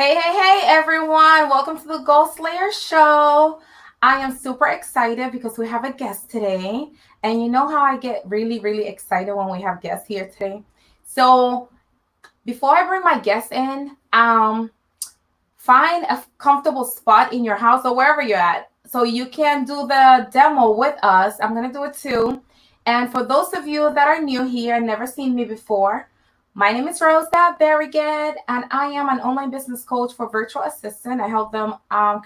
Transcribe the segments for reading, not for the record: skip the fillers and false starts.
Hey, everyone. Welcome to the Goal Slayer Show. I am super excited because we have a guest today. And you know how I get really excited when we have guests here today. So before I bring my guest in, find a comfortable spot in your house or wherever you're at so you can do the demo with us. I'm going to do it too. And for those of you that are new here and never seen me before, my name is Rosa Barriget, and I am an online business coach for virtual assistant. I help them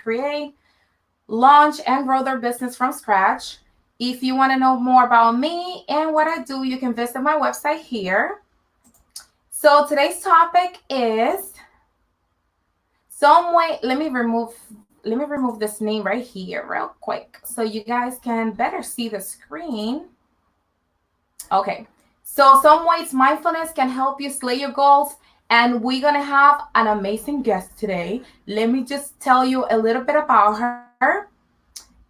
create, launch, and grow their business from scratch. If you want to know more about me and what I do, you can visit my website here. So today's topic is some way. Let me remove this name right here real quick so you guys can better see the screen. Okay. So some ways mindfulness can help you slay your goals, and we're going to have an amazing guest today. Let me just tell you a little bit about her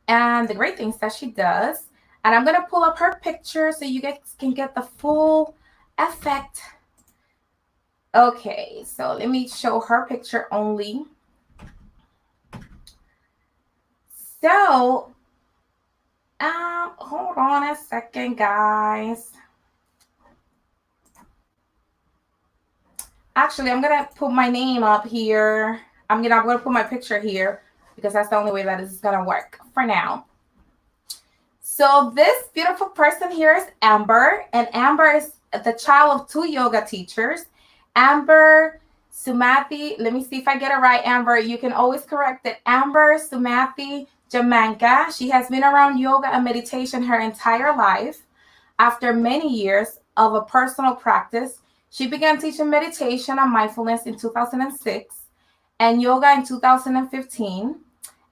and the great things that she does. And I'm going to pull up her picture so you guys can get the full effect. Okay, so let me show her picture only. So, hold on a second, guys. Actually, I'm gonna put my name up here. I'm gonna put my picture here because that's the only way that is gonna work for now. So this beautiful person here is Amber, and Amber is the child of two yoga teachers, Amber Sumathi. Let me see if I get it right, Amber. You can always correct it. Amber Sumathi Jamanka. She has been around yoga and meditation her entire life. After many years of a personal practice, she began teaching meditation and mindfulness in 2006 and yoga in 2015.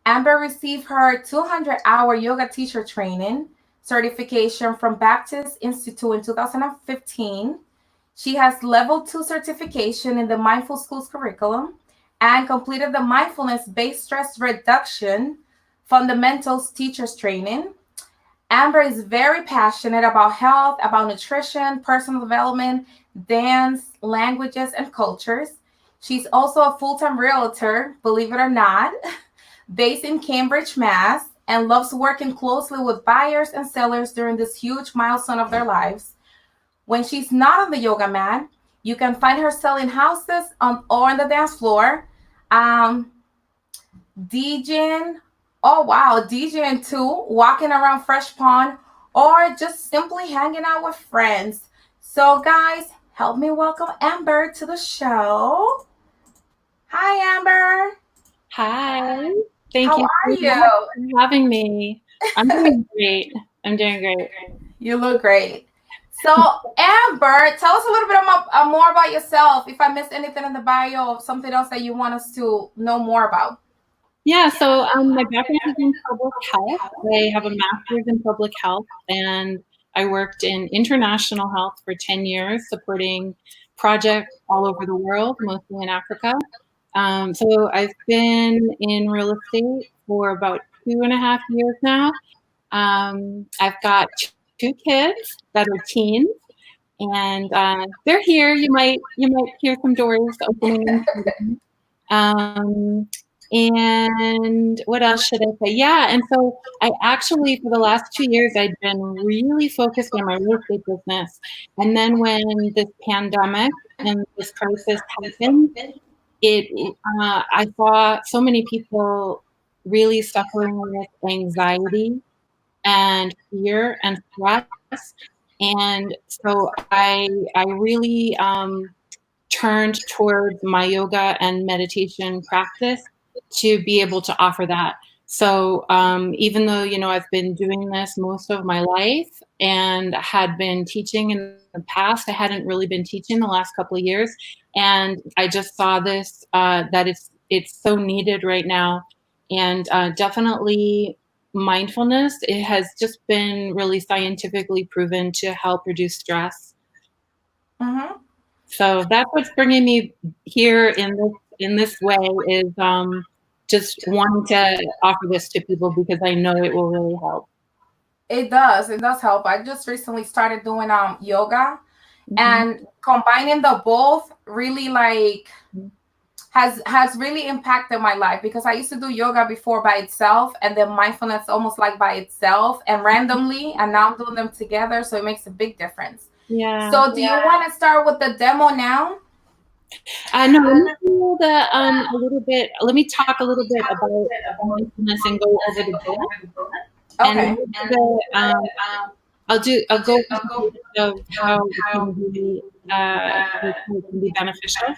Amber received her 200-hour yoga teacher training certification from Baptiste Institute in 2015. She has level 2 certification in the Mindful Schools curriculum and completed the Mindfulness Based Stress Reduction Fundamentals Teachers Training. Amber is very passionate about health, about nutrition, personal development, dance, languages, and cultures. She's also a full-time realtor, believe it or not, based in Cambridge, Mass, and loves working closely with buyers and sellers during this huge milestone of their lives. When she's not on the yoga mat, you can find her selling houses or on the dance floor, DJing. Oh, wow. DJing too, walking around Fresh Pond, or just simply hanging out with friends. So, guys, help me welcome Amber to the show. Hi, Amber. Hi. Thank How you are so you? much for having me. I'm doing great. I'm doing great. You look great. So, Amber, tell us a little bit more about yourself. If I missed anything in the bio or something else that you want us to know more about. Yeah, so my background is in public health. I have a master's in public health, and I worked in international health for 10 years, supporting projects all over the world, mostly in Africa. So I've been in real estate for about 2.5 years now. I've got two kids that are teens, and they're here. You might hear some doors opening. Um, and what else should I say? Yeah, and so I actually, for the last 2 years, I'd been really focused on my real estate business. And then when this pandemic and this crisis happened, I saw so many people really suffering with anxiety and fear and stress. And so I really turned towards my yoga and meditation practice to be able to offer that. So even though, I've been doing this most of my life and had been teaching in the past, I hadn't really been teaching the last couple of years. And I just saw this, that it's so needed right now. And definitely mindfulness, it has just been really scientifically proven to help reduce stress. Mm-hmm. So that's what's bringing me here in this way is just wanting to offer this to people because I know it will really help. It does help. I just recently started doing yoga, Mhm. and combining the both really like has really impacted my life, because I used to do yoga before by itself, and then mindfulness almost like by itself and randomly, and now I'm doing them together, so it makes a big difference. Yeah. So do you want to start with the demo now? No, let me do the a little bit. Let me talk a little bit about mindfulness and go over the breath. Okay. I'll go over of how it can be beneficial,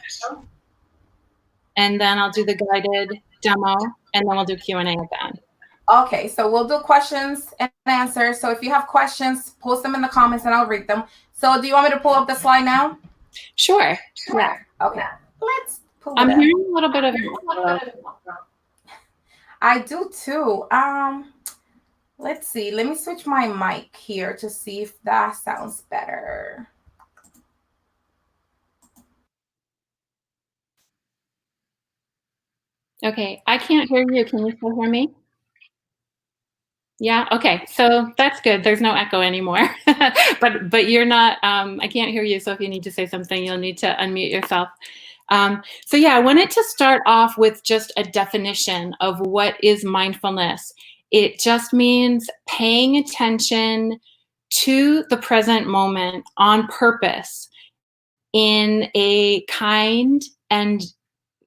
and then I'll do the guided demo, and then we'll do Q&A at the end. Okay, so we'll do questions and answers. So if you have questions, post them in the comments and I'll read them. So do you want me to pull up the slide now? Sure. Yeah. Okay. Let's pull it I'm up. hearing a little bit of I do too. Let's see. Let me switch my mic here to see if that sounds better. Okay, I can't hear you. Can you still hear me? Yeah, okay, so that's good. There's no echo anymore. but you're not, I can't hear you, so if you need to say something, you'll need to unmute yourself. So yeah, I wanted to start off with just a definition of what is mindfulness. It just means paying attention to the present moment on purpose in a kind and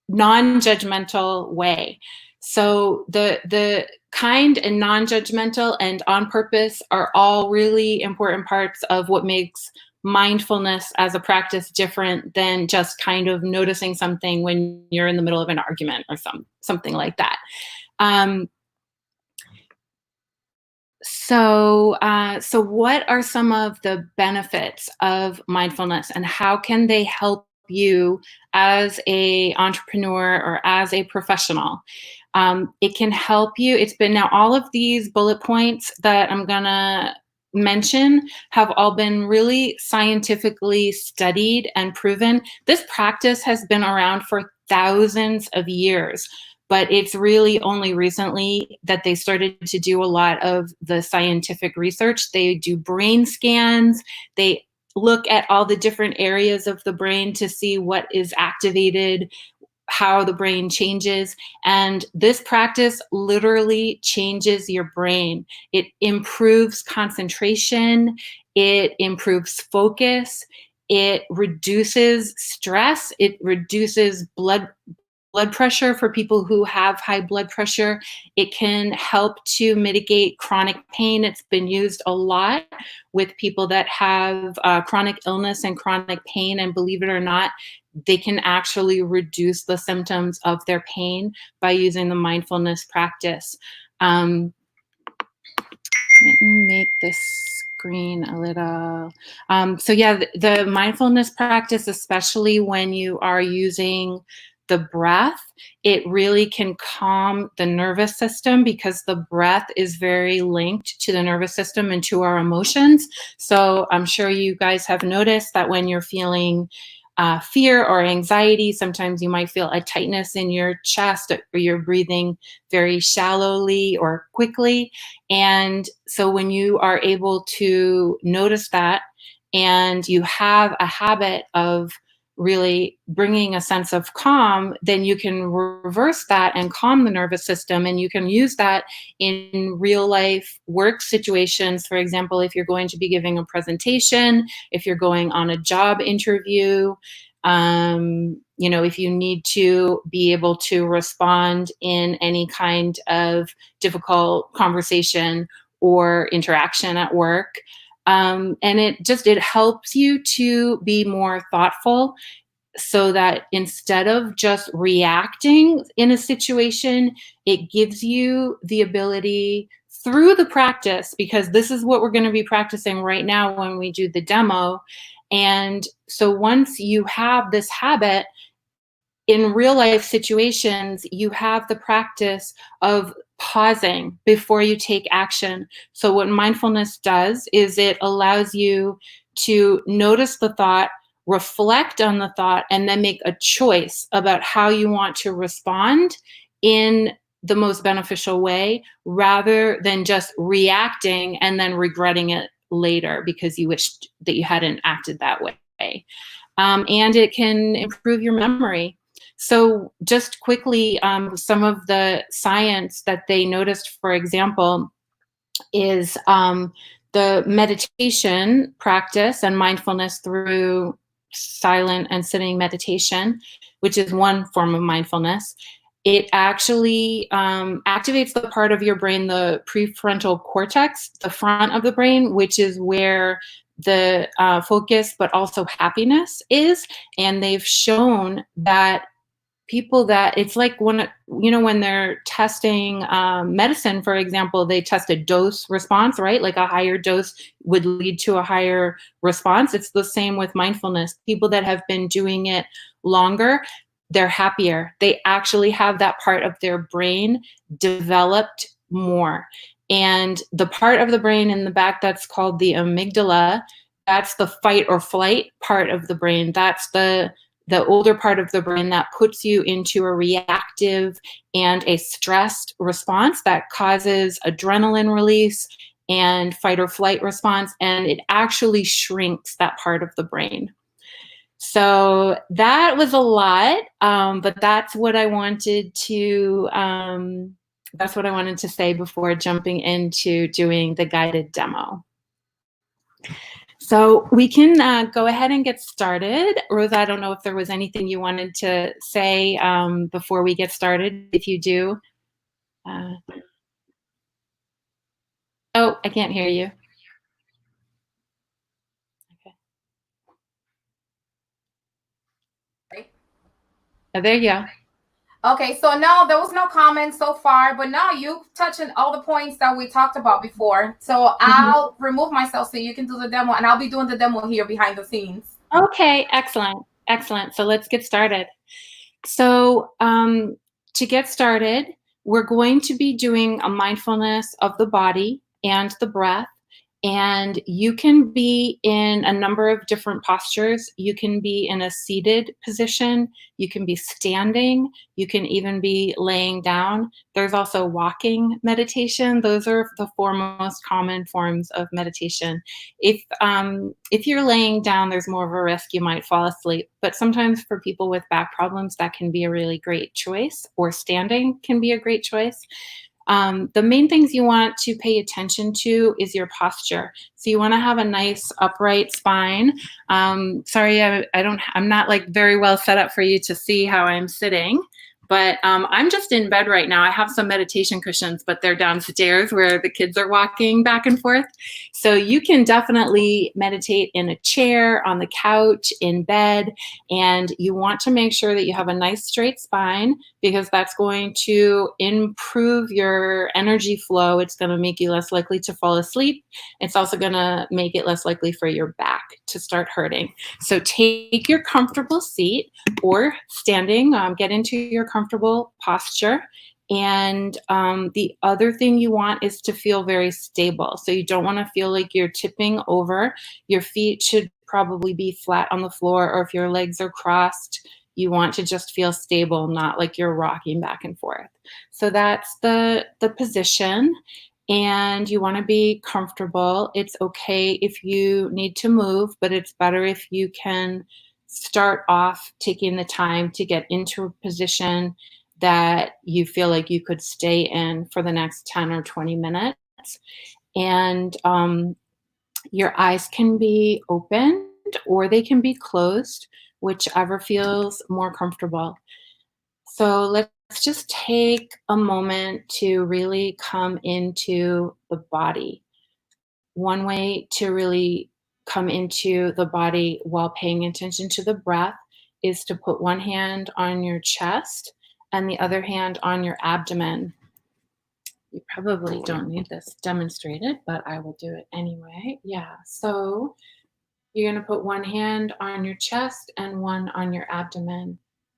non-judgmental way. So the kind and non-judgmental and on purpose are all really important parts of what makes mindfulness as a practice different than just kind of noticing something when you're in the middle of an argument or something like that. So what are some of the benefits of mindfulness, and how can they help you as an entrepreneur or as a professional? It can help you. It's been now all of these bullet points that I'm gonna mention have all been really scientifically studied and proven. This practice has been around for thousands of years, but it's really only recently that they started to do a lot of the scientific research. They do brain scans. They look at all the different areas of the brain to see what is activated, how the brain changes. And this practice literally changes your brain. It improves concentration. It improves focus. It reduces stress. It reduces blood pressure for people who have high blood pressure. It can help to mitigate chronic pain. It's been used a lot with people that have chronic illness and chronic pain, and believe it or not, they can actually reduce the symptoms of their pain by using the mindfulness practice. Let me make this screen a little. So yeah, the mindfulness practice, especially when you are using the breath, it really can calm the nervous system, because the breath is very linked to the nervous system and to our emotions. So I'm sure you guys have noticed that when you're feeling fear or anxiety, sometimes you might feel a tightness in your chest, or you're breathing very shallowly or quickly. And so when you are able to notice that, and you have a habit of really bringing a sense of calm, then you can reverse that and calm the nervous system. And you can use that in real life work situations. For example, if you're going to be giving a presentation, if you're going on a job interview, if you need to be able to respond in any kind of difficult conversation or interaction at work. And it helps you to be more thoughtful, so that instead of just reacting in a situation, it gives you the ability through the practice, because this is what we're going to be practicing right now when we do the demo. And so once you have this habit, in real life situations, you have the practice of pausing before you take action. So what mindfulness does is it allows you to notice the thought, reflect on the thought, and then make a choice about how you want to respond in the most beneficial way, rather than just reacting and then regretting it later because you wished that you hadn't acted that way. And it can improve your memory. So just quickly, some of the science that they noticed, for example, is the meditation practice and mindfulness through silent and sitting meditation, which is one form of mindfulness. It actually activates the part of your brain, the prefrontal cortex, the front of the brain, which is where the focus, but also happiness is. And they've shown that people that it's like when they're testing medicine, for example, they test a dose response, right? Like a higher dose would lead to a higher response. It's the same with mindfulness. People that have been doing it longer, they're happier. They actually have that part of their brain developed more. And the part of the brain in the back that's called the amygdala, that's the fight or flight part of the brain. That's the older part of the brain that puts you into a reactive and a stressed response that causes adrenaline release and fight or flight response, and it actually shrinks that part of the brain. So that was a lot, but that's what I wanted to say before jumping into doing the guided demo. So we can go ahead and get started. Rosa, I don't know if there was anything you wanted to say before we get started. If you do. Oh, I can't hear you. Okay. Oh, there you go. Okay, so no, there was no comments so far, but now you touching all the points that we talked about before. So I'll remove myself so you can do the demo, and I'll be doing the demo here behind the scenes. Okay, excellent, excellent. So let's get started. So to get started, we're going to be doing a mindfulness of the body and the breath. And you can be in a number of different postures. You can be in a seated position. You can be standing. You can even be laying down. There's also walking meditation. Those are the four most common forms of meditation. If you're laying down, there's more of a risk you might fall asleep. But sometimes for people with back problems, that can be a really great choice, or standing can be a great choice. The main things you want to pay attention to is your posture. So you want to have a nice upright spine. Sorry, I'm not like very well set up for you to see how I'm sitting, but I'm just in bed right now. I have some meditation cushions, but they're downstairs where the kids are walking back and forth. So you can definitely meditate in a chair, on the couch, in bed, and you want to make sure that you have a nice straight spine, because that's going to improve your energy flow. It's going to make you less likely to fall asleep. It's also going to make it less likely for your back to start hurting. So take your comfortable seat or standing, get into your comfortable posture. And the other thing you want is to feel very stable. So you don't want to feel like you're tipping over. Your feet should probably be flat on the floor, or if your legs are crossed, you want to just feel stable, not like you're rocking back and forth. So that's the position, and you want to be comfortable. It's okay if you need to move, but it's better if you can start off taking the time to get into a position that you feel like you could stay in for the next 10 or 20 minutes. And your eyes can be opened or they can be closed, whichever feels more comfortable. So let's just take a moment to really come into the body. One way to really come into the body while paying attention to the breath is to put one hand on your chest and the other hand on your abdomen. You probably don't need this demonstrated, but I will do it anyway. Yeah, so you're going to put one hand on your chest and one on your abdomen.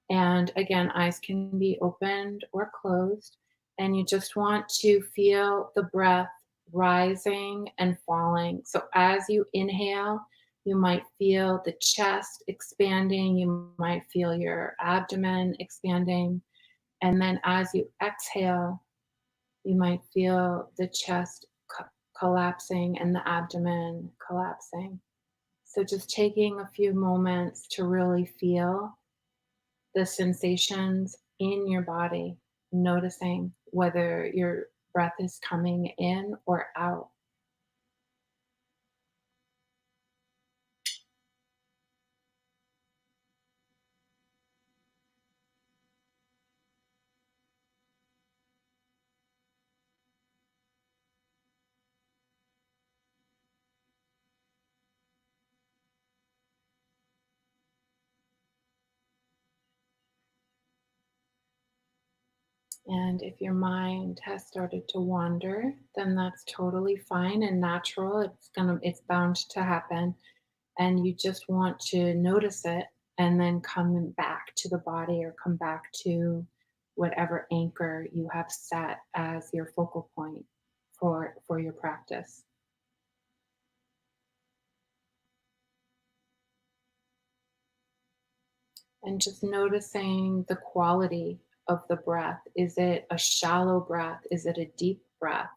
And again, eyes can be opened or closed. And you just want to feel the breath rising and falling. So as you inhale, you might feel the chest expanding. You might feel your abdomen expanding. And then as you exhale, you might feel the chest collapsing and the abdomen collapsing. So just taking a few moments to really feel the sensations in your body, noticing whether your breath is coming in or out. And if your mind has started to wander, then that's totally fine and natural. It's bound to happen. And you just want to notice it and then come back to the body or come back to whatever anchor you have set as your focal point for your practice. And just noticing the quality of the breath. Is it a shallow breath? Is it a deep breath?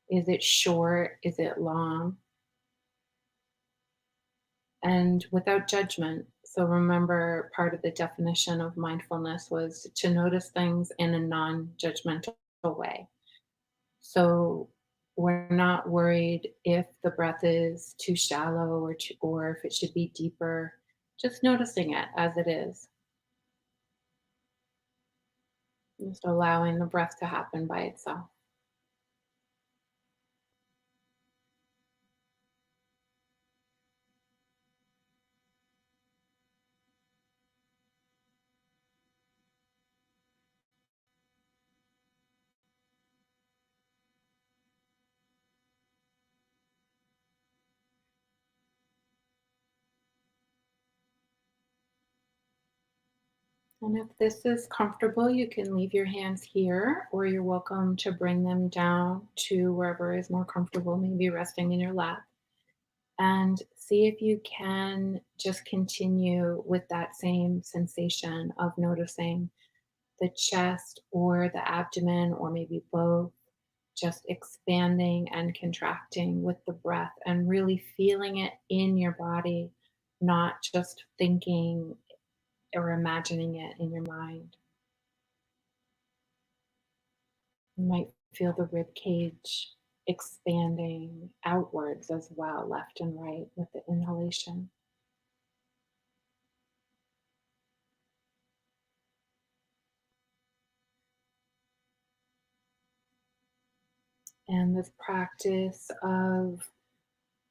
Is it short? Is it long? And without judgment. So remember, part of the definition of mindfulness was to notice things in a non judgmental way. So we're not worried if the breath is too shallow or if it should be deeper, just noticing it as it is, just allowing the breath to happen by itself. And if this is comfortable, you can leave your hands here, or you're welcome to bring them down to wherever is more comfortable, maybe resting in your lap. And see if you can just continue with that same sensation of noticing the chest or the abdomen, or maybe both, just expanding and contracting with the breath and really feeling it in your body, not just thinking or imagining it in your mind. You might feel the rib cage expanding outwards as well, left and right with the inhalation. And this practice of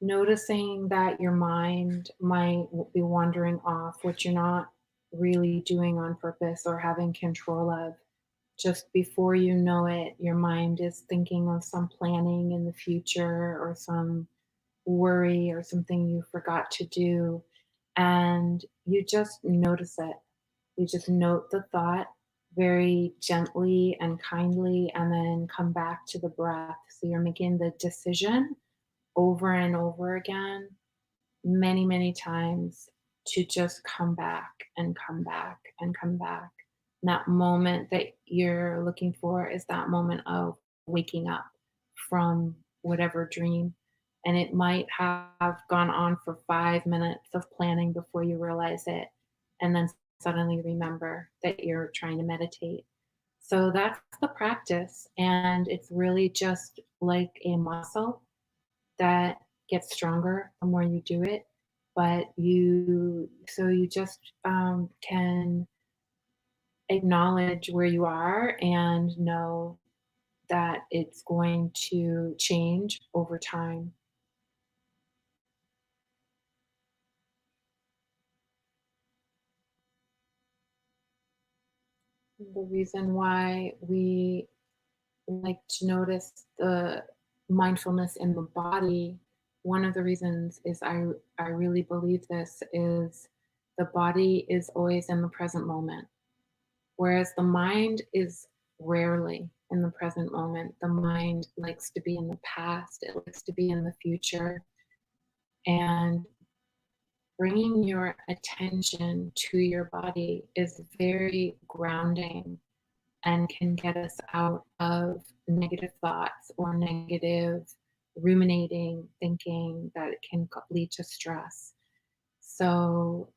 noticing that your mind might be wandering off, which you're not really doing on purpose or having control of. Just before you know it, your mind is thinking of some planning in the future or some worry or something you forgot to do. And you just notice it. You just note the thought very gently and kindly, and then come back to the breath. So you're making the decision over and over again, many, many times, to just come back and come back and come back. And that moment that you're looking for is that moment of waking up from whatever dream. And it might have gone on for 5 minutes of planning before you realize it, and then suddenly remember that you're trying to meditate. So that's the practice. And it's really just like a muscle that gets stronger the more you do it. But you just can acknowledge where you are and know that it's going to change over time. The reason why we like to notice the mindfulness in the body, one of the reasons is I really believe this is the body is always in the present moment, whereas the mind is rarely in the present moment. The mind likes to be in the past, it likes to be in the future. And bringing your attention to your body is very grounding and can get us out of negative thoughts or negative ruminating thinking that can lead to stress. So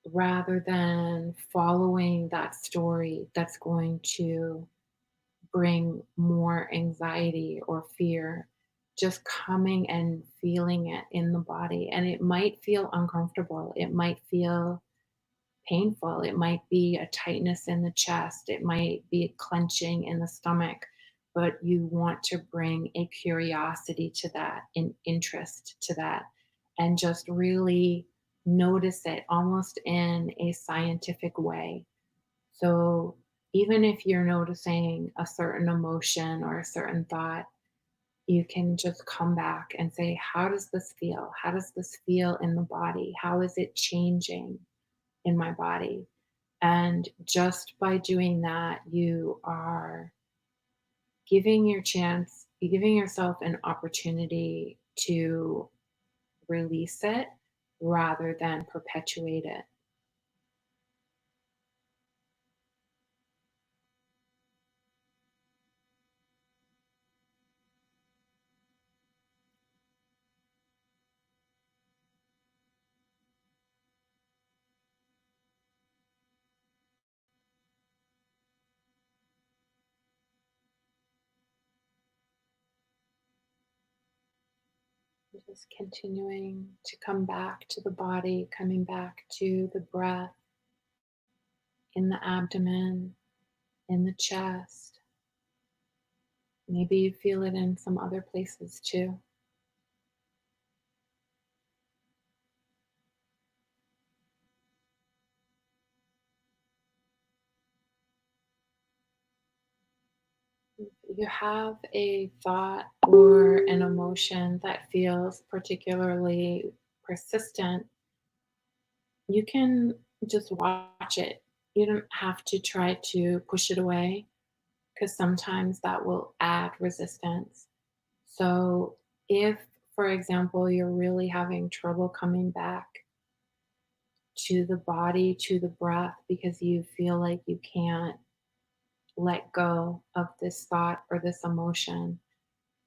rather than following that story that's going to bring more anxiety or fear, just coming and feeling it in the body. And it might feel uncomfortable. It might feel painful. It might be a tightness in the chest. It might be a clenching in the stomach. But you want to bring a curiosity to that, an interest to that, and just really notice it almost in a scientific way. So even if you're noticing a certain emotion or a certain thought, you can just come back and say, how does this feel? How does this feel in the body? How is it changing in my body? And just by doing that, you are giving yourself an opportunity to release it rather than perpetuate it. Just continuing to come back to the body, coming back to the breath in the abdomen, in the chest. Maybe you feel it in some other places too. If you have a thought or an emotion that feels particularly persistent, you can just watch it. You don't have to try to push it away because sometimes that will add resistance. So, if, for example, you're really having trouble coming back to the body, to the breath, because you feel like you can't let go of this thought or this emotion,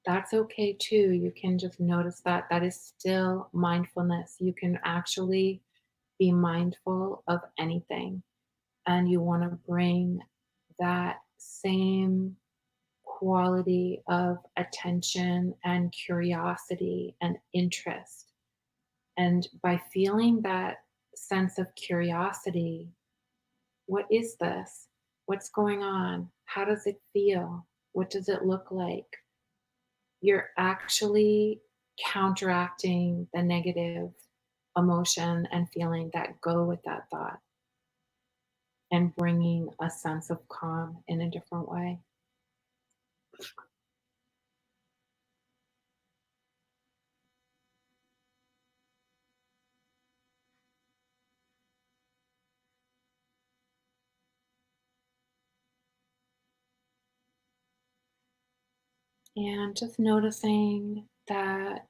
that's okay too. You can just notice that that is still mindfulness. You can actually be mindful of anything, and you want to bring that same quality of attention and curiosity and interest. And by feeling that sense of curiosity, what is this? What's going on? How does it feel? What does it look like? You're actually counteracting the negative emotion and feeling that go with that thought and bringing a sense of calm in a different way. And just noticing that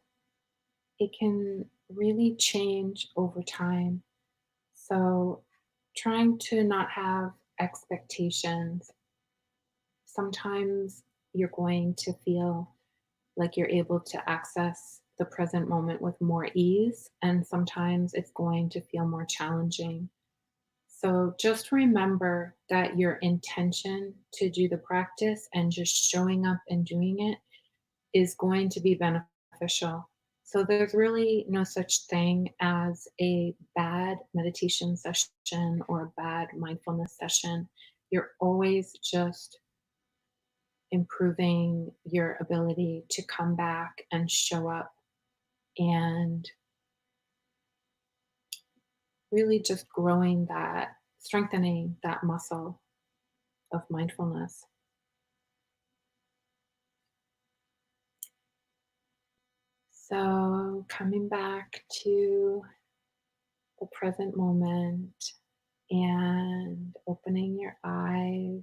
it can really change over time. So, trying to not have expectations. Sometimes you're going to feel like you're able to access the present moment with more ease, and sometimes it's going to feel more challenging. So, just remember that your intention to do the practice and just showing up and doing it is going to be beneficial. So there's really no such thing as a bad meditation session or a bad mindfulness session. You're always just improving your ability to come back and show up and really just growing that, strengthening that muscle of mindfulness. So coming back to the present moment and opening your eyes,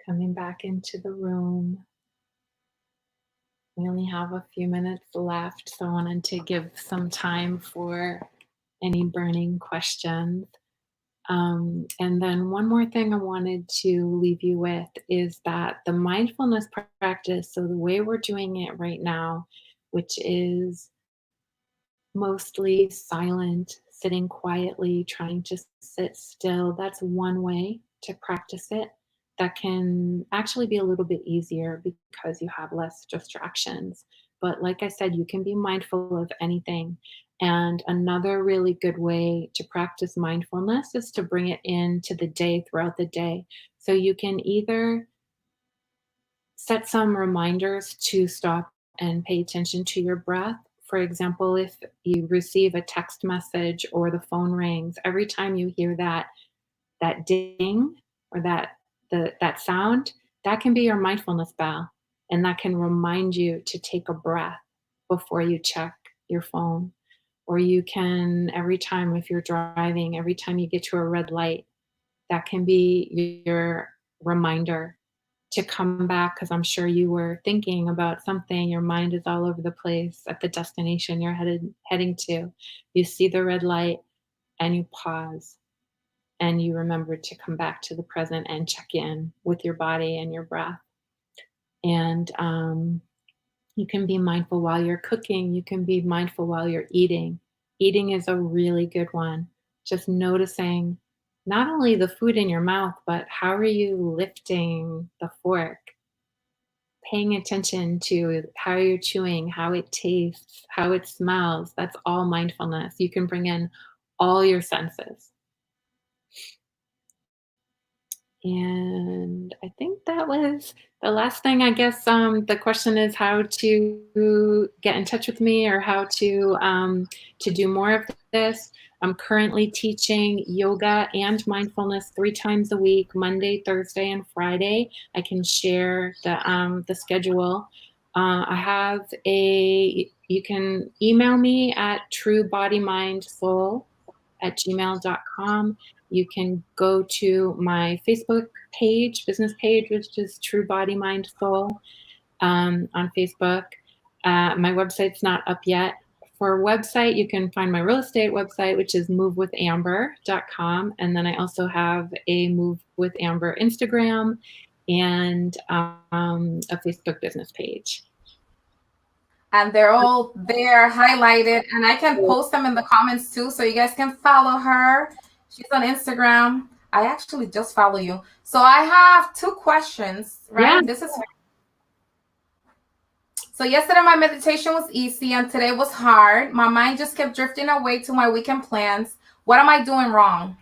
coming back into the room. We only have a few minutes left, so I wanted to give some time for any burning questions. And then one more thing I wanted to leave you with is that the mindfulness practice, so the way we're doing it right now, which is mostly silent sitting quietly, trying to sit still. That's one way to practice it. That can actually be a little bit easier because you have less distractions. But like I said, you can be mindful of anything. And another really good way to practice mindfulness is to bring it into the day throughout the day. So you can either set some reminders to stop and pay attention to your breath. For example, if you receive a text message or the phone rings, every time you hear that ding or that sound, that can be your mindfulness bell, and that can remind you to take a breath before you check your phone. Or you can, every time, if you're driving, every time you get to a red light, that can be your reminder to come back, because I'm sure you were thinking about something. Your mind is all over the place at the destination you're heading to. You see the red light and you pause and you remember to come back to the present and check in with your body and your breath. And you can be mindful while you're cooking. You can be mindful while you're eating. Eating is a really good one. Just noticing not only the food in your mouth, but how are you lifting the fork? Paying attention to how you're chewing, how it tastes, how it smells. That's all mindfulness. You can bring in all your senses. And I think that was the last thing. I guess the question is how to get in touch with me, or how to do more of this. I'm currently teaching yoga and mindfulness 3 times a week, Monday, Thursday, and Friday. I can share the schedule. You can email me at truebodymindsoul@gmail.com. You can go to my Facebook page, business page, which is True Body Mind Soul on Facebook. My website's not up yet. For website, you can find my real estate website, which is movewithamber.com. And then I also have a Move with Amber Instagram and a Facebook business page. And they're all there highlighted, and I can post them in the comments too, so you guys can follow her. She's on Instagram. I actually just follow you. So I have 2 questions, right? Yeah. So yesterday my meditation was easy and today was hard. My mind just kept drifting away to my weekend plans. What am I doing wrong?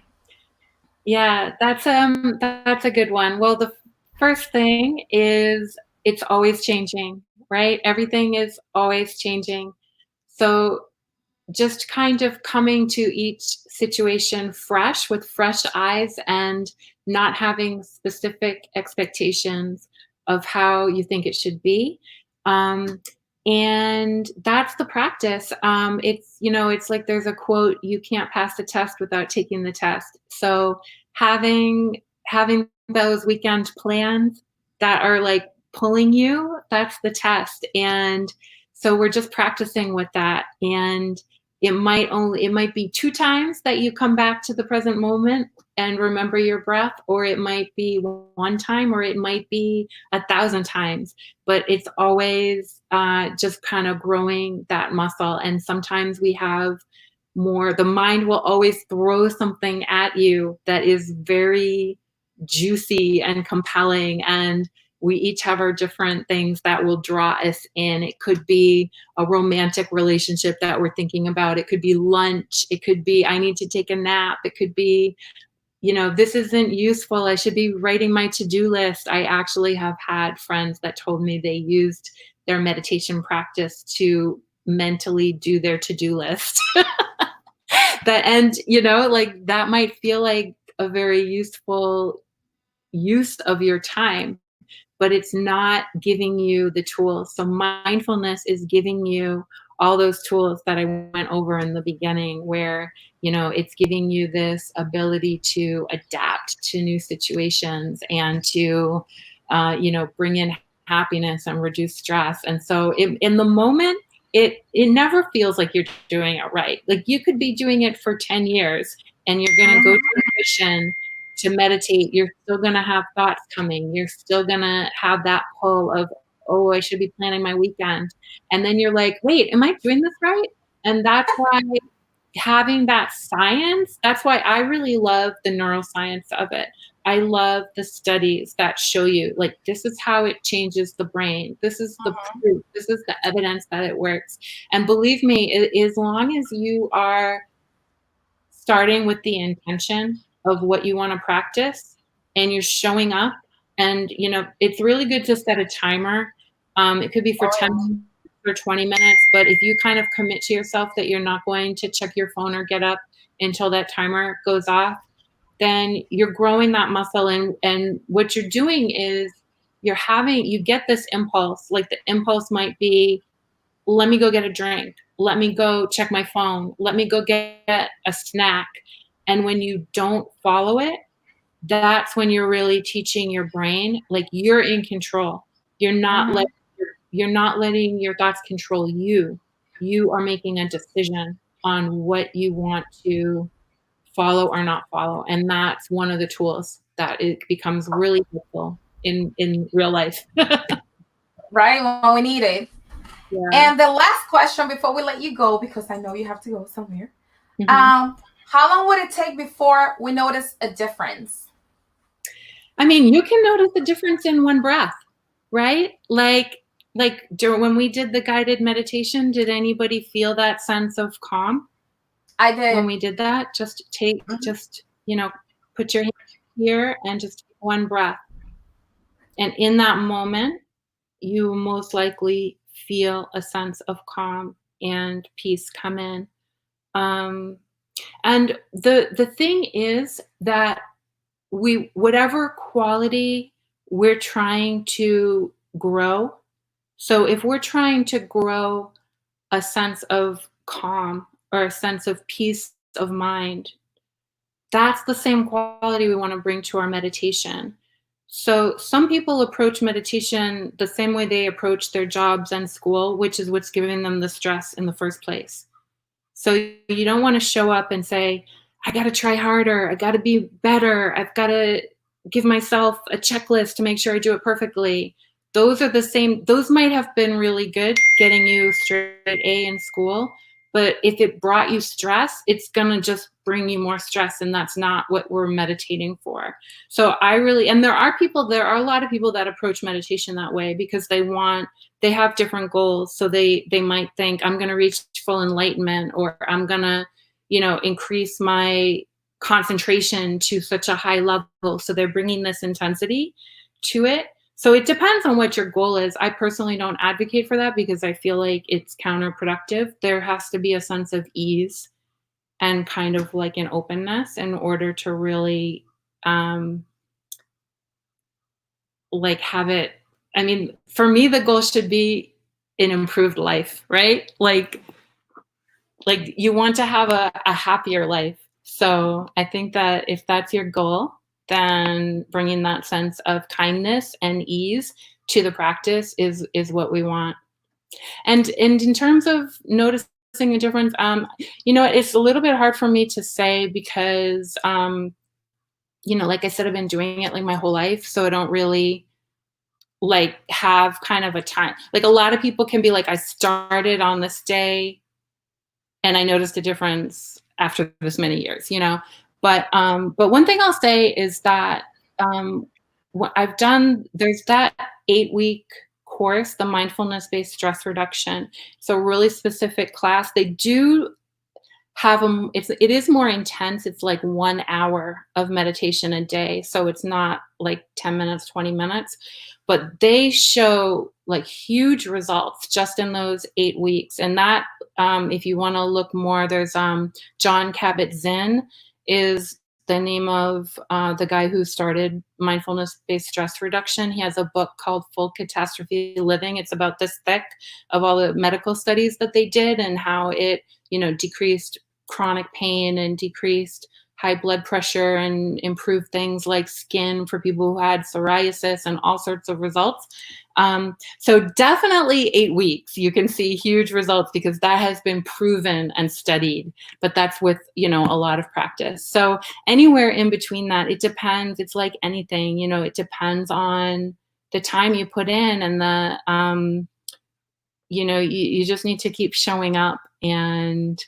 Yeah, that's a good one. Well, the first thing is it's always changing, right? Everything is always changing. So just kind of coming to each situation fresh, with fresh eyes, and not having specific expectations of how you think it should be. And that's the practice. It's like there's a quote, you can't pass the test without taking the test. So having those weekend plans that are like pulling you, that's the test. And so we're just practicing with that. And it might be 2 times that you come back to the present moment and remember your breath, or it might be 1 time, or it might be 1,000 times. But it's always just kind of growing that muscle. And sometimes we have more. The mind will always throw something at you that is very juicy and compelling, and we each have our different things that will draw us in. It could be a romantic relationship that we're thinking about. It could be lunch. It could be, I need to take a nap. It could be, this isn't useful. I should be writing my to-do list. I actually have had friends that told me they used their meditation practice to mentally do their to-do list. That might feel like a very useful use of your time, but it's not giving you the tools. So mindfulness is giving you all those tools that I went over in the beginning, where, it's giving you this ability to adapt to new situations and to, bring in happiness and reduce stress. And so in the moment, it never feels like you're doing it right. Like you could be doing it for 10 years and you're going to go to the mission to meditate. You're still going to have thoughts coming. You're still going to have that pull of, oh, I should be planning my weekend. And then you're like, wait, am I doing this right? And that's why having that science, that's why I really love the neuroscience of it. I love the studies that show you, like, this is how it changes the brain. This is the proof. This is the evidence that it works. And believe me, as long as you are starting with the intention of what you want to practice and you're showing up, and it's really good to set a timer. It could be for 10 minutes or 20 minutes, but if you kind of commit to yourself that you're not going to check your phone or get up until that timer goes off, then you're growing that muscle. And what you're doing is you get this impulse. Like, the impulse might be, let me go get a drink. Let me go check my phone. Let me go get a snack. And when you don't follow it, that's when you're really teaching your brain, like, you're in control. You're not letting your thoughts control you. You are making a decision on what you want to follow or not follow. And that's one of the tools that it becomes really helpful in real life. Right, when we need it. Yeah. And the last question before we let you go, because I know you have to go somewhere. How long would it take before we notice a difference? I mean, you can notice the difference in one breath, right? Like when we did the guided meditation, did anybody feel that sense of calm? I did. When we did that, just put your hand here and just take one breath. And in that moment, you most likely feel a sense of calm and peace come in. And the thing is that whatever quality we're trying to grow, so if we're trying to grow a sense of calm or a sense of peace of mind, that's the same quality we want to bring to our meditation. So some people approach meditation the same way they approach their jobs and school, which is what's giving them the stress in the first place. So you don't want to show up and say, I got to try harder. I got to be better. I've got to give myself a checklist to make sure I do it perfectly. Those are the same. Those might have been really good, getting you straight A in school. But if it brought you stress, it's going to just bring you more stress. And that's not what we're meditating for. So and there are a lot of people that approach meditation that way because they have different goals. So they might think, I'm going to reach full enlightenment, or I'm going to, increase my concentration to such a high level. So they're bringing this intensity to it. So it depends on what your goal is. I personally don't advocate for that because I feel like it's counterproductive. There has to be a sense of ease and kind of like an openness in order to really have it. I mean, for me, the goal should be an improved life, right? Like you want to have a happier life. So I think that if that's your goal, then bringing that sense of kindness and ease to the practice is what we want. And in terms of noticing a difference, it's a little bit hard for me to say because, like I said, I've been doing it like my whole life. So I don't really have kind of a time. Like, a lot of people can be like, I started on this day and I noticed a difference after this many years, But one thing I'll say is that what I've done, there's that 8-week course, the Mindfulness Based Stress Reduction. It's a really specific class. They do have them. It is more intense. It's like 1 hour of meditation a day. So it's not like 10 minutes, 20 minutes, but they show like huge results just in those 8 weeks. And that, if you want to look more, there's Jon Kabat-Zinn is the name of the guy who started mindfulness-based stress reduction. He has a book called Full Catastrophe Living. It's about this thick of all the medical studies that they did and how it, decreased chronic pain and decreased high blood pressure and improved things like skin for people who had psoriasis and all sorts of results. So definitely 8 weeks, you can see huge results because that has been proven and studied, but that's with, a lot of practice. So anywhere in between that, it depends. It's like anything, it depends on the time you put in and the, you just need to keep showing up and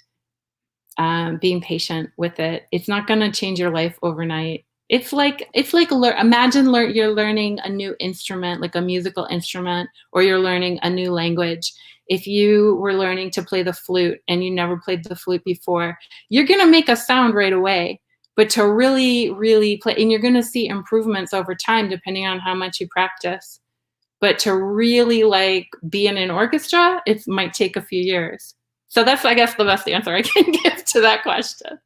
being patient with it. It's not going to change your life overnight. It's like imagine you're learning a new instrument, like a musical instrument, or you're learning a new language. If you were learning to play the flute and you never played the flute before, you're going to make a sound right away. But to really, really play, and you're going to see improvements over time depending on how much you practice. But to really like be in an orchestra, it might take a few years. So that's, I guess, the best answer I can give to that question.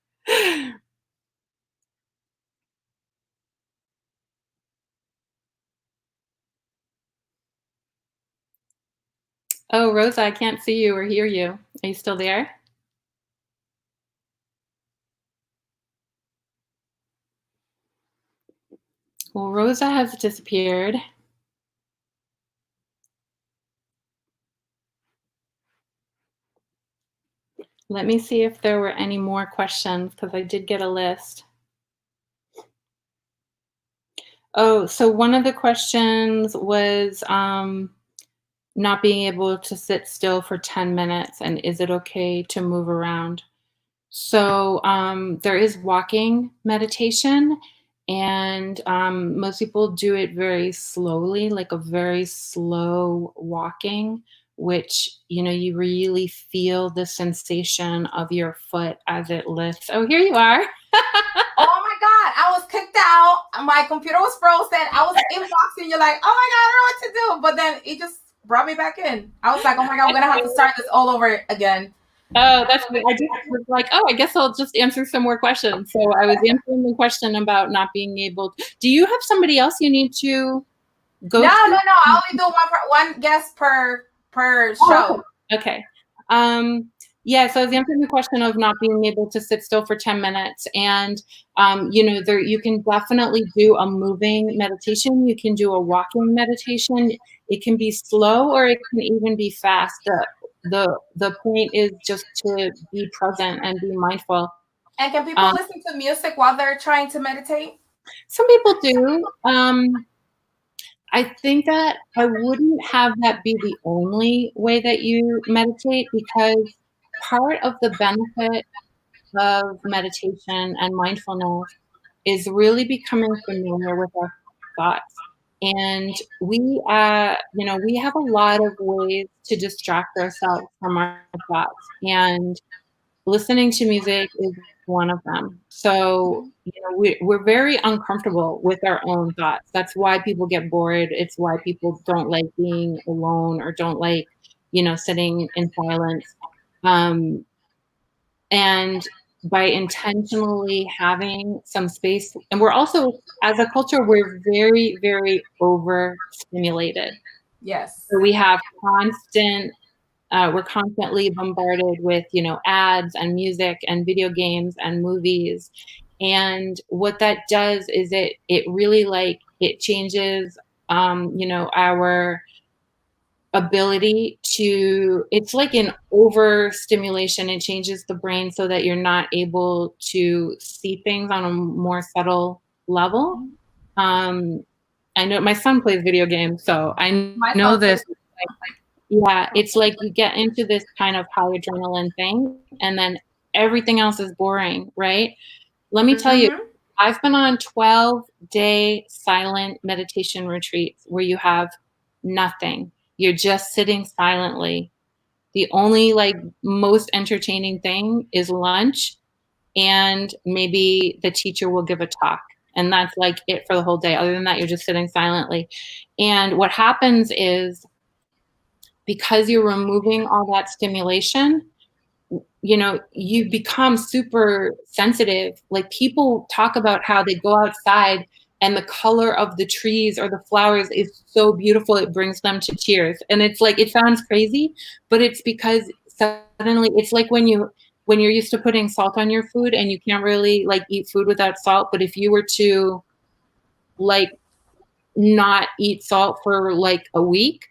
Oh, Rosa, I can't see you or hear you. Are you still there? Well, Rosa has disappeared. Let me see if there were any more questions, because I did get a list. Oh, so one of the questions was not being able to sit still for 10 minutes, and is it okay to move around? So there is walking meditation, and most people do it very slowly, like a very slow walking, which, you really feel the sensation of your foot as it lifts. Oh, here you are. Oh my God, I was kicked out. My computer was frozen. I was inboxing you like, oh my God, I don't know what to do. But then it just brought me back in. I was like, oh my God, I'm going to have to start this all over again. Oh, that's good. I just was like, oh, I guess I'll just answer some more questions. So I was answering the question about not being able to. Do you have somebody else you need to go to? No. I only do one guest per show. Okay. Yeah, so I was answering the question of not being able to sit still for 10 minutes. And, you can definitely do a moving meditation. You can do a walking meditation. It can be slow or it can even be fast. The point is just to be present and be mindful. And can people listen to music while they're trying to meditate? Some people do. I think that I wouldn't have that be the only way that you meditate, because part of the benefit of meditation and mindfulness is really becoming familiar with our thoughts. And we have a lot of ways to distract ourselves from our thoughts. And listening to music is one of them. So, we're very uncomfortable with our own thoughts. That's why people get bored. It's why people don't like being alone or don't like, sitting in silence. And by intentionally having some space, and we're also, as a culture, we're very, very overstimulated. Yes. So we have we're constantly bombarded with, ads and music and video games and movies. And what that does is it really it changes, our ability to, it's like an overstimulation. It changes the brain so that you're not able to see things on a more subtle level. I know my son plays video games, so I know this. Yeah, it's like you get into this kind of high adrenaline thing, and then everything else is boring, right? Let me tell you, I've been on 12-day silent meditation retreats where you have nothing. You're just sitting silently. The only most entertaining thing is lunch, and maybe the teacher will give a talk. And that's it for the whole day. Other than that, you're just sitting silently. And what happens is, because you're removing all that stimulation, you become super sensitive. Like, people talk about how they go outside and the color of the trees or the flowers is so beautiful, it brings them to tears. And it's it sounds crazy, but it's because suddenly it's like when you're used to putting salt on your food and you can't really eat food without salt. But if you were to not eat salt for a week,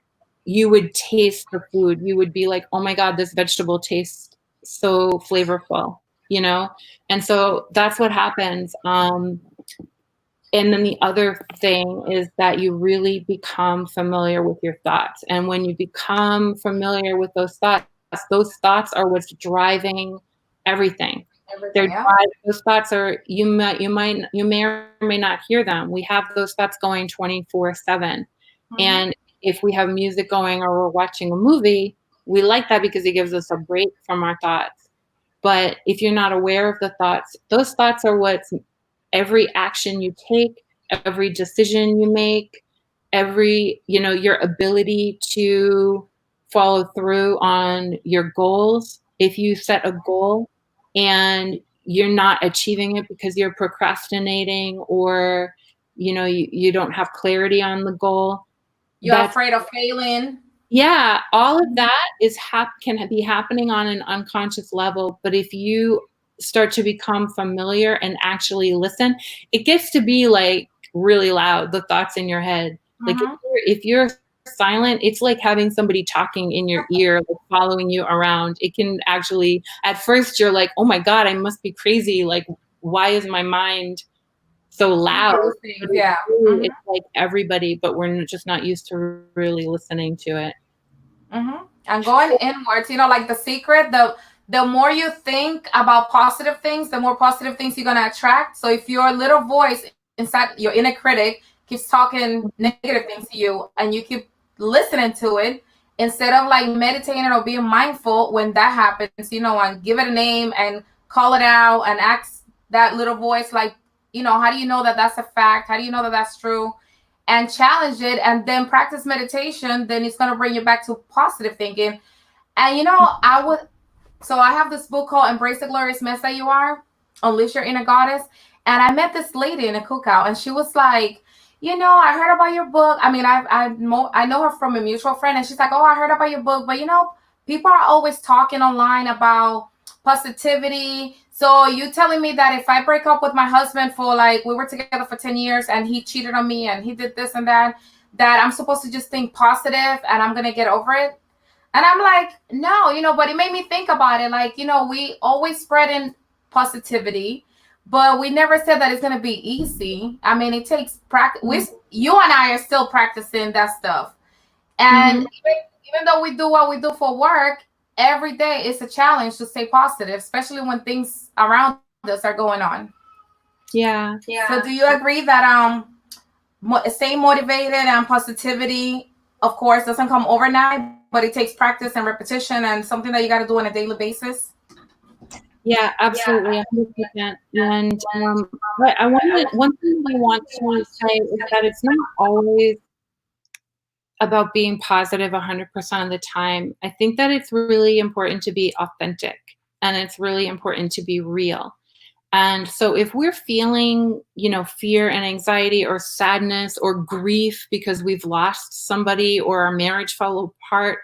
you would taste the food. You would be like, oh my God, this vegetable tastes so flavorful, And so that's what happens. And then the other thing is that you really become familiar with your thoughts. And when you become familiar with those thoughts are what's driving everything. Everything, They're yeah. those thoughts are, you may or may not hear them. We have those thoughts going 24/7. And if we have music going or we're watching a movie, we like that because it gives us a break from our thoughts. But if you're not aware of the thoughts, those thoughts are what's every action you take, every decision you make, your ability to follow through on your goals. If you set a goal and you're not achieving it because you're procrastinating, or you don't have clarity on the goal, You're that's afraid of failing. yeah, all of that can be happening on an unconscious level. But if you start to become familiar and actually listen, it gets to be like really loud, the thoughts in your head. Like if you're silent, it's like having somebody talking in your ear, like following you around. It can actually, at first you're like, oh my God, I must be crazy. Like, why is my mind so loud? Yeah. It's like everybody, but we're just not used to really listening to it. And going inwards, like the secret, the more you think about positive things, the more positive things you're gonna attract. So if your little voice inside your inner critic keeps talking negative things to you, and you keep listening to it instead of like meditating or being mindful when that happens, and give it a name and call it out and ask that little voice, like, how do you know that that's a fact? How do you know that that's true? And challenge it, and then practice meditation, then it's going to bring you back to positive thinking. And I have this book called Embrace the Glorious Mess That You Are, Unleash Your Inner Goddess. And I met this lady in a cookout, and she was like, I heard about your book. I mean, I know her from a mutual friend, and she's like, oh, I heard about your book, but people are always talking online about positivity. So you telling me that if I break up with my husband for we were together for 10 years and he cheated on me and he did this and that I'm supposed to just think positive and I'm going to get over it? And I'm like, no, but it made me think about it. Like, we always spread in positivity, but we never said that it's going to be easy. I mean, it takes practice. You and I are still practicing that stuff. And even though we do what we do for work, every day it's a challenge to stay positive, especially when things around us are going on. Yeah. So do you agree that staying motivated and positivity, of course, doesn't come overnight, but it takes practice and repetition and something that you got to do on a daily basis? Yeah, absolutely, 100%. And one thing I want to say is that it's not always about being positive 100% of the time. I think that it's really important to be authentic, and it's really important to be real. And so if we're feeling, fear and anxiety or sadness or grief because we've lost somebody or our marriage fell apart,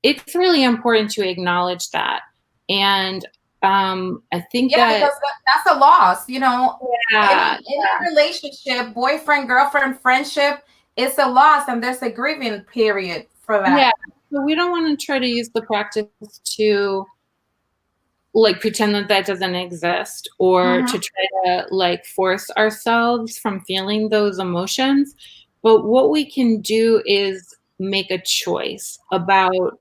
it's really important to acknowledge that. And I think because that's a loss, Yeah, in a relationship, boyfriend, girlfriend, friendship, it's a loss, and there's a grieving period for that. Yeah, so we don't want to try to use the practice to pretend that doesn't exist, or to try to force ourselves from feeling those emotions. But what we can do is make a choice about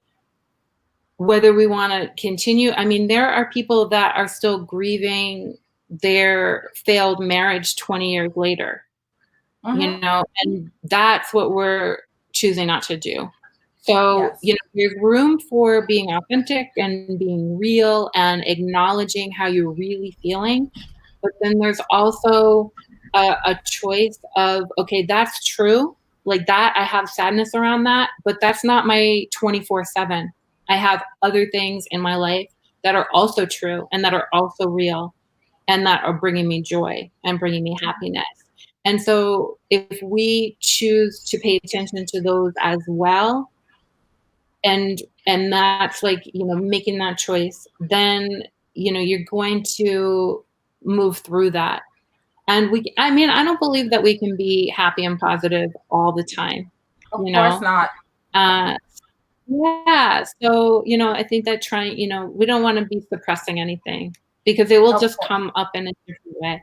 whether we want to continue. I mean, there are people that are still grieving their failed marriage 20 years later, and that's what we're choosing not to do. So, there's room for being authentic and being real and acknowledging how you're really feeling. But then there's also a choice of, okay, that's true. Like that, I have sadness around that, but that's not my 24/7. I have other things in my life that are also true and that are also real and that are bringing me joy and bringing me happiness. And so if we choose to pay attention to those as well, and that's making that choice, then you're going to move through that. And I don't believe that we can be happy and positive all the time. Of course not. Yeah. So, I think that we don't want to be suppressing anything because it will just come up in a different way.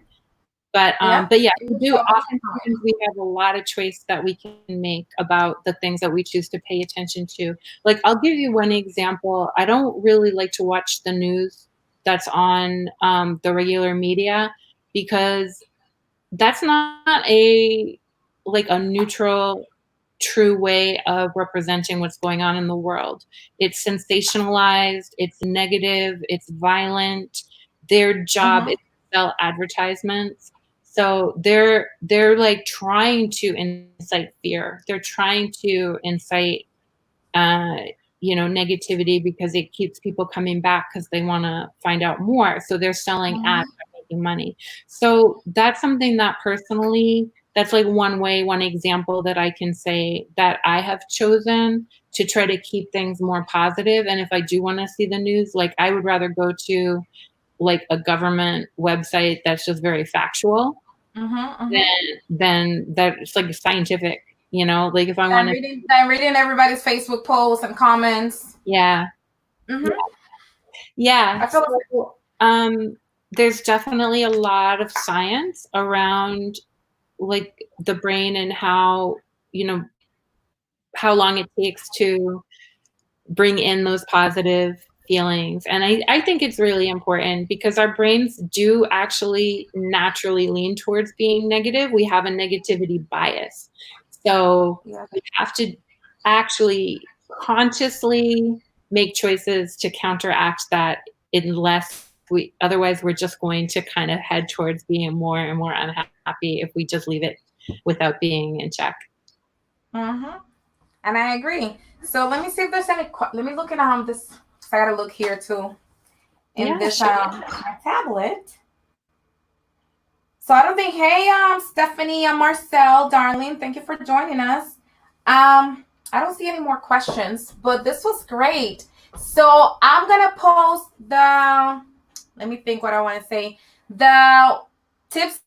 But yeah, we do. Oftentimes we have a lot of choice that we can make about the things that we choose to pay attention to. Like, I'll give you one example. I don't really like to watch the news that's on the regular media, because that's not a neutral, true way of representing what's going on in the world. It's sensationalized, it's negative, it's violent. Their job is to sell advertisements. So they're like trying to incite fear. They're trying to incite negativity, because it keeps people coming back because they want to find out more. So they're selling ads by making money. So that's something that personally, that's like one example that I can say that I have chosen to try to keep things more positive. And if I do want to see the news, like I would rather go to like a government website that's just very factual than that it's like scientific. Like if I want to, I'm reading everybody's Facebook posts and comments. Yeah. I feel So, there's definitely a lot of science around like the brain and how long it takes to bring in those positive feelings. And I think it's really important, because our brains do actually naturally lean towards being negative. We have a negativity bias. So we have to actually consciously make choices to counteract that, otherwise we're just going to kind of head towards being more and more unhappy if we just leave it without being in check. And I agree. So let me see if there's any. Let me look at this. I gotta look here too. In this my tablet. So I don't think. Hey, Stephanie, Marcel, darling, thank you for joining us. I don't see any more questions, but this was great. So I'm gonna post the. Let me think what I want to say. The tips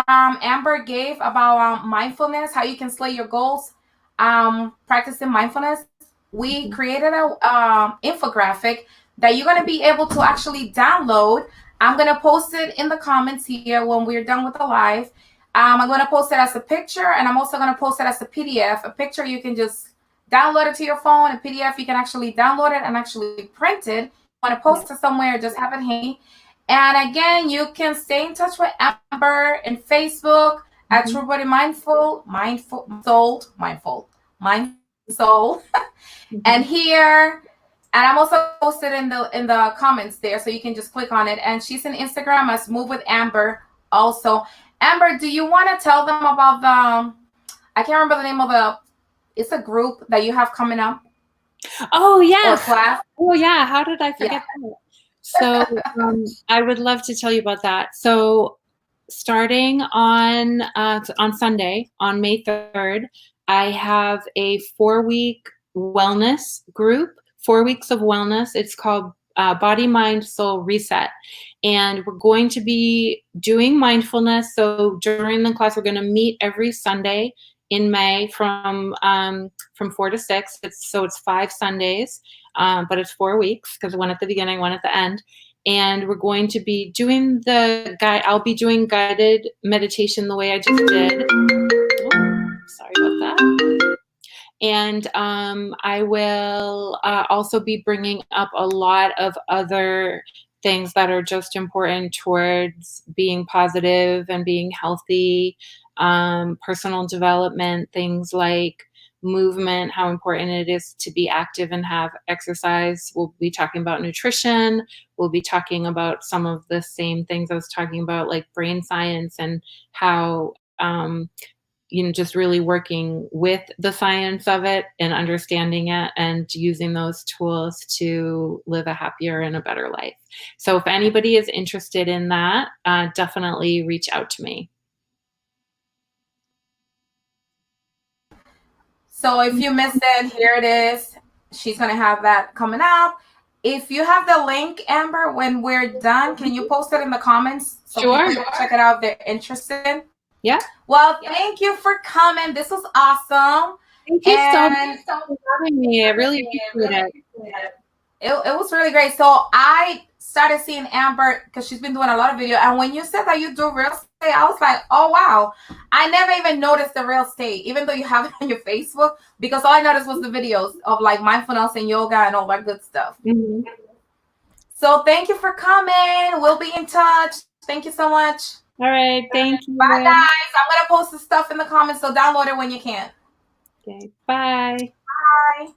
Amber gave about mindfulness, how you can slay your goals. Practicing mindfulness. We created a infographic that you're going to be able to actually download. I'm going to post it in the comments here when we're done with the live. I'm going to post it as a picture, and I'm also going to post it as a PDF. A picture, you can just download it to your phone. A PDF, you can actually download it and actually print it. You want to post it somewhere, just have it handy. And again, you can stay in touch with Amber in Facebook at True Body Mindful Soul. And here, and I'm also posted in the comments there, so you can just click on it. And she's in Instagram as Move with Amber also. Amber, do you want to tell them about I can't remember the name of it's a group that you have coming up? Oh, yeah. Or class? Oh, yeah. How did I forget that? So I would love to tell you about that. So starting on Sunday, on May 3rd, I have a 4-week wellness group, 4 weeks of wellness. It's called Body, Mind, Soul Reset. And we're going to be doing mindfulness. So during the class, we're going to meet every Sunday in May from 4 to 6. It's 5 Sundays, but it's 4 weeks, because one at the beginning, one at the end. And we're going to be doing I'll be doing guided meditation the way I just did. Oh, sorry about that. And I will also be bringing up a lot of other things that are just important towards being positive and being healthy, personal development, things like movement, how important it is to be active and have exercise. We'll be talking about nutrition. We'll be talking about some of the same things I was talking about, like brain science, and how just really working with the science of it and understanding it and using those tools to live a happier and a better life. So if anybody is interested in that, definitely reach out to me. So if you missed it, here it is. She's going to have that coming up. If you have the link, Amber, when we're done, can you post it in the comments so people can check it out if they're interested? Yeah. Well, thank you for coming. This was awesome. Thank you so much for having me. I really appreciate it. It was really great. So I started seeing Amber because she's been doing a lot of video. And when you said that you do real estate, I was like, oh, wow. I never even noticed the real estate, even though you have it on your Facebook, because all I noticed was the videos of like mindfulness and yoga and all that good stuff. So thank you for coming. We'll be in touch. Thank you so much. All right. Thank you. Bye, guys. I'm going to post the stuff in the comments, so download it when you can. Okay. Bye. Bye.